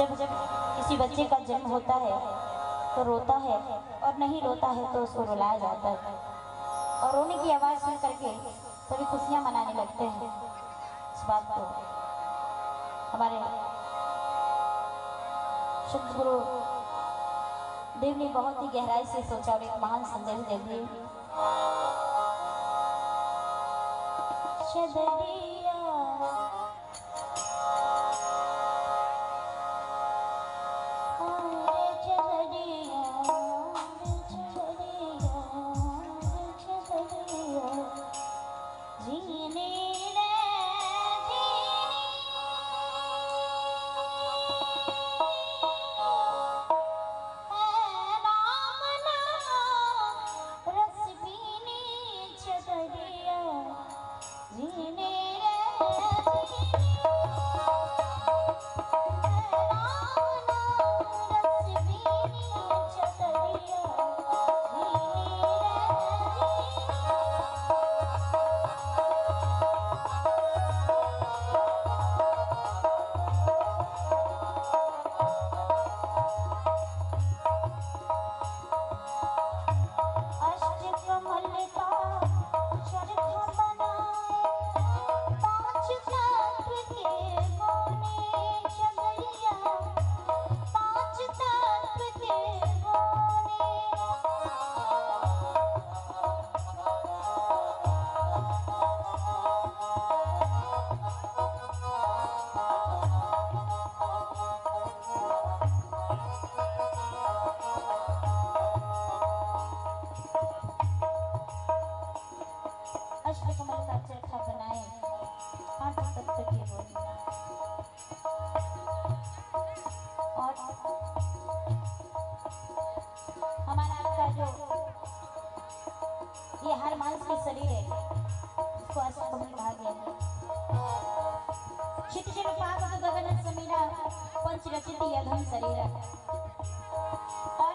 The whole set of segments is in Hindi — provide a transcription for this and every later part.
जब जब किसी बच्चे का जन्म होता है तो रोता है, और नहीं रोता है तो उसको रुलाया जाता है, और रोने की आवाज़ सुन करके सभी खुशियाँ मनाने लगते हैं। इस बात को हमारे शुद्ध गुरु देव ने बहुत ही गहराई से सोचा और एक महान संदेश दे दिए। अष्टकमल का चरखा बनाए 5 तत्व के बोल, और हमारा आपका जो ये हर मांस की शरीर है इसको अष्टकमल कहा गया है। छिट छिट पाप गगन समीरा पंच रचित यघन शरीर, और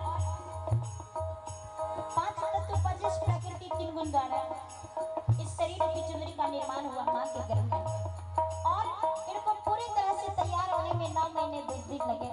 5 तत्व 25 प्रकृति 3 गुण द्वारा इस शरीर की चुनरी का निर्माण हुआ मां के गर्भ में, और इनको पूरी तरह से तैयार होने में 9 महीने 10 दिन लगे।